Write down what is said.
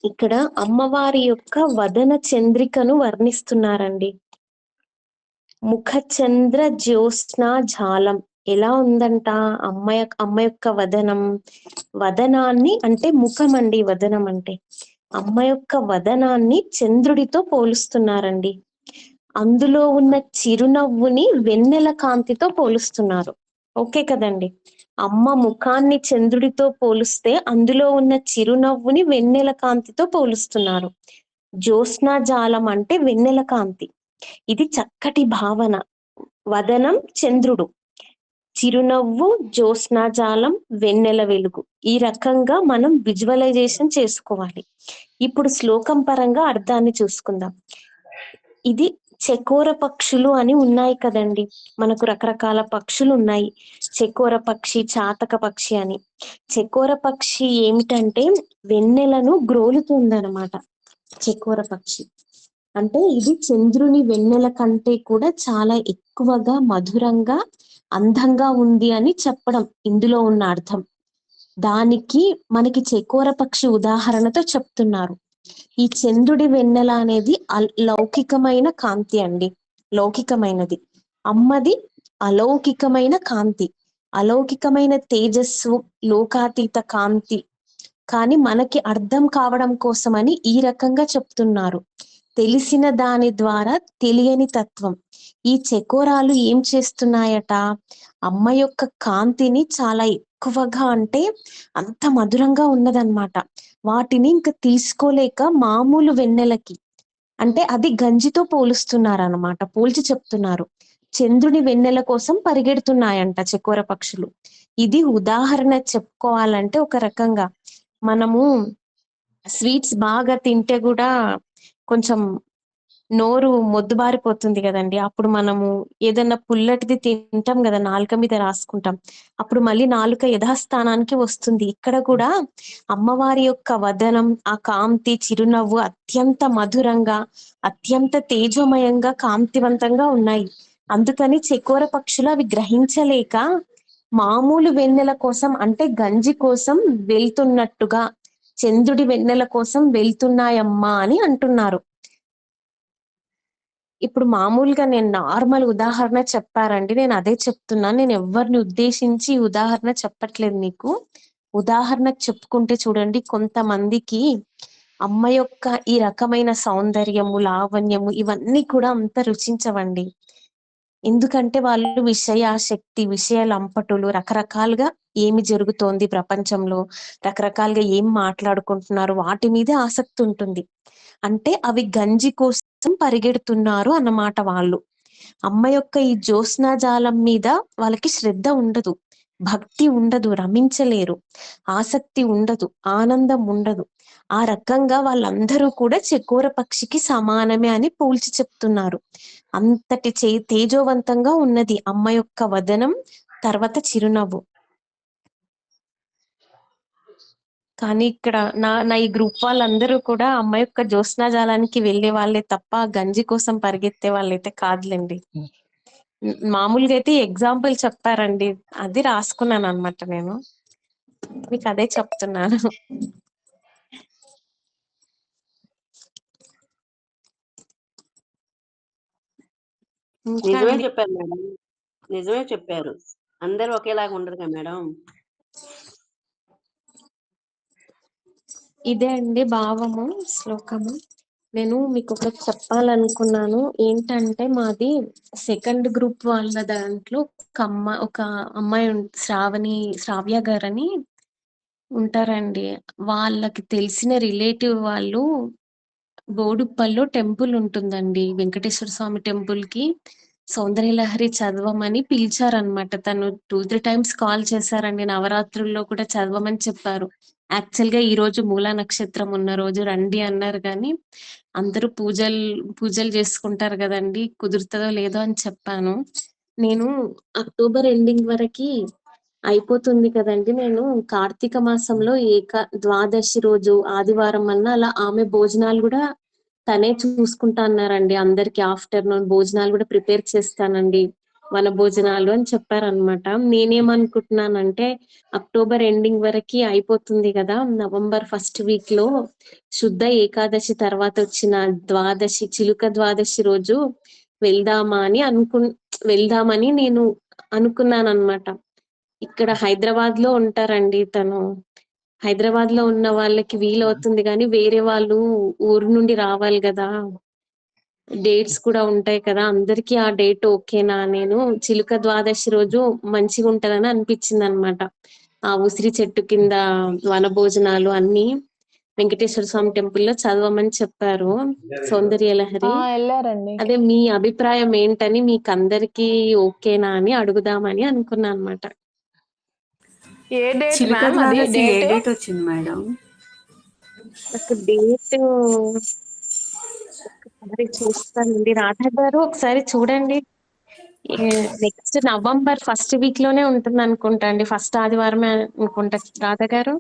ఇక్కడ అమ్మవారి యొక్క వదన చంద్రికను వర్ణిస్తున్నారండి. ముఖ చంద్ర జ్యోత్స్నా జాలం ఎలా ఉందంట అమ్మ యొక్క వదనం. వదనాన్ని అంటే ముఖం అండి, వదనం అంటే అమ్మ యొక్క వదనాన్ని చంద్రుడితో పోలుస్తున్నారండి. అందులో ఉన్న చిరునవ్వుని వెన్నెల కాంతితో పోలుస్తున్నారు. ఓకే కదండి. అమ్మ ముఖాన్ని చంద్రుడితో పోలిస్తే అందులో ఉన్న చిరునవ్వుని వెన్నెల కాంతితో పోలుస్తున్నారు. జ్యోత్స్నా జాలం అంటే వెన్నెల కాంతి. ఇది చక్కటి భావన. వదనం చంద్రుడు, చిరునవ్వు జ్యోత్స్నా జాలం, వెన్నెల వెలుగు. ఈ రకంగా మనం విజువలైజేషన్ చేసుకోవాలి. ఇప్పుడు శ్లోకం పరంగా అర్థాన్ని చూసుకుందాం. ఇది చకోర పక్షులు అని ఉన్నాయి కదండి, మనకు రకరకాల పక్షులు ఉన్నాయి. చకోర పక్షి, చాతక పక్షి అని. చకోర పక్షి ఏమిటంటే వెన్నెలను గ్రోలుతుందన్నమాట. చకోర పక్షి అంటే ఇది చంద్రుని వెన్నెల కంటే కూడా చాలా ఎక్కువగా మధురంగా అందంగా ఉంది అని చెప్పడం ఇందులో ఉన్న అర్థం. దానికి మనకి చకోర పక్షి ఉదాహరణతో చెప్తున్నారు. ఈ చంద్రుడి వెన్నెల అనేది లౌకికమైన కాంతి అండి, లౌకికమైనది. అమ్మది అలౌకికమైన కాంతి, అలౌకికమైన తేజస్సు, లోకాతీత కాంతి. కానీ మనకి అర్థం కావడం కోసమని ఈ రకంగా చెప్తున్నారు. తెలిసిన దాని ద్వారా తెలియని తత్వం. ఈ చకోరాలు ఏం చేస్తున్నాయట, అమ్మ యొక్క కాంతిని చాలా ఎక్కువగా అంటే అంత మధురంగా ఉన్నదన్నమాట. వాటిని ఇంకా తీసుకోలేక మామూలు వెన్నెలకి అంటే అది గంజితో పోలుస్తున్నారు అన్నమాట, పోల్చి చెప్తున్నారు. చంద్రుని వెన్నెల కోసం పరిగెడుతున్నాయంట చకోర పక్షులు. ఇది ఉదాహరణ చెప్పుకోవాలంటే ఒక రకంగా మనము స్వీట్స్ బాగా తింటే కూడా కొంచెం నోరు మొద్దుబారిపోతుంది కదండి. అప్పుడు మనము ఏదన్నా పుల్లటిది తింటాం కదా, నాలుక మీద రాసుకుంటాం, అప్పుడు మళ్ళీ నాలుక యథాస్థానానికి వస్తుంది. ఇక్కడ కూడా అమ్మవారి యొక్క వదనం, ఆ కాంతి, చిరునవ్వు అత్యంత మధురంగా, అత్యంత తేజోమయంగా, కాంతివంతంగా ఉన్నాయి. అందుకని చకోర పక్షులు అవి గ్రహించలేక మామూలు వెన్నెల కోసం అంటే గంజి కోసం వెళ్తున్నట్టుగా చంద్రుడి వెన్నెల కోసం వెళ్తున్నాయమ్మా అని అంటున్నారు. ఇప్పుడు మామూలుగా నేను నార్మల్ ఉదాహరణ చెప్పారండి, నేను అదే చెప్తున్నాను. నేను ఎవరిని ఉద్దేశించి ఉదాహరణ చెప్పట్లేదు మీకు. ఉదాహరణ చెప్పుకుంటే చూడండి, కొంతమందికి అమ్మ యొక్క ఈ రకమైన సౌందర్యము, లావణ్యము ఇవన్నీ కూడా అంత రుచించవండి. ఎందుకంటే వాళ్ళు విషయాశక్తి, విషయ లంపటులు, రకరకాలుగా ఏమి జరుగుతోంది ప్రపంచంలో, రకరకాలుగా ఏం మాట్లాడుకుంటున్నారు వాటి మీదే ఆసక్తి ఉంటుంది. అంటే అవి గంజి కోసం పరిగెడుతున్నారు అన్నమాట వాళ్ళు. అమ్మ యొక్క ఈ జ్యోత్స్నా జాలం మీద వాళ్ళకి శ్రద్ధ ఉండదు, భక్తి ఉండదు, రమించలేరు, ఆసక్తి ఉండదు, ఆనందం ఉండదు. ఆ రకంగా వాళ్ళందరూ కూడా చకోర పక్షికి సమానమే అని పోల్చి చెప్తున్నారు. అంతటి తేజోవంతంగా ఉన్నది అమ్మ యొక్క వదనం, తర్వాత చిరునవ్వు. కానీ ఇక్కడ నా ఈ గ్రూప్ వాళ్ళందరూ కూడా అమ్మ యొక్క జ్యోత్స్నా జాలానికి వెళ్లే వాళ్ళే తప్ప గంజి కోసం పరిగెత్తే వాళ్ళైతే కాదులేండి. మామూలుగా అయితే ఎగ్జాంపుల్ చెప్పారండి, అది రాసుకున్నాను అనమాట. నేను మీకు అదే చెప్తున్నాను. నిజమే చెప్పారు మేడం, నిజమే చెప్పారు. అందరూ ఒకేలాగా ఉండరు కదా మేడం. ఇదే అండి భావము, శ్లోకము. నేను మీకు ఒకటి చెప్పాలనుకున్నాను. ఏంటంటే మాది సెకండ్ గ్రూప్ వాళ్ళ దాంట్లో ఒక అమ్మాయి శ్రావ్య గారని ఉంటారండి. వాళ్ళకి తెలిసిన రిలేటివ్ వాళ్ళు బోడుప్పల్లో టెంపుల్ ఉంటుందండి, వెంకటేశ్వర స్వామి టెంపుల్ కి సౌందర్యలహరి చదవమని పిలిచారనమాట. తను 2-3 టైమ్స్ కాల్ చేశారండి. నవరాత్రుల్లో కూడా చదవమని చెప్పారు. యాక్చువల్ గా ఈ రోజు మూలా నక్షత్రం ఉన్న రోజు రండి అన్నారు, కానీ అందరూ పూజలు చేసుకుంటారు కదండి, కుదురుతుందో లేదో అని చెప్పాను. నేను అక్టోబర్ ఎండింగ్ వరకి అయిపోతుంది కదండి. నేను కార్తీక మాసంలో ద్వాదశి రోజు ఆదివారం అలా ఆమె భోజనాలు కూడా తనే చూసుకుంటా అన్నారండి. అందరికి ఆఫ్టర్నూన్ భోజనాలు కూడా ప్రిపేర్ చేస్తానండి. వనభోజనాలు అని చెప్పారనమాట. నేనేమనుకుంటున్నానంటే అక్టోబర్ ఎండింగ్ వరకి అయిపోతుంది కదా, నవంబర్ ఫస్ట్ వీక్ లో శుద్ధ ఏకాదశి తర్వాత వచ్చిన ద్వాదశి, చిలుక ద్వాదశి రోజు వెళ్దామా అని వెళ్దామని నేను అనుకున్నాను అనమాట. ఇక్కడ హైదరాబాద్ లో ఉంటారండి తను. హైదరాబాద్ లో ఉన్న వాళ్ళకి వీలవుతుంది కానీ వేరే వాళ్ళు ఊరు నుండి రావాలి కదా, డేట్స్ కూడా ఉంటాయి కదా, అందరికి ఆ డేట్ ఓకేనా? నేను చిలుక ద్వాదశి రోజు మంచిగా ఉంటదని అనిపించింది అనమాట. ఆ ఉసిరి చెట్టు కింద వనభోజనాలు అన్ని వెంకటేశ్వర స్వామి టెంపుల్ లో చదవమని చెప్పారు, సౌందర్య లహరి. వెళ్ళారండి. అదే మీ అభిప్రాయం ఏంటని, మీకు అందరికి ఓకేనా అని అడుగుదామని అనుకున్నా అనమాట. ఏ డేట్ చిలుక మ్యామ్? అది ద్వాదశి ఏ డేట్ డేట్ వచ్చింది మేడం? నాకు డేట్ ఒకసారి చూస్తానండి, రాధా గారు ఒకసారి చూడండి. నెక్స్ట్ నవంబర్ ఫస్ట్ వీక్ లోనే ఉంటుంది అనుకుంటా అండి, ఫస్ట్ ఆదివారమే అనుకుంటా రాధా గారు.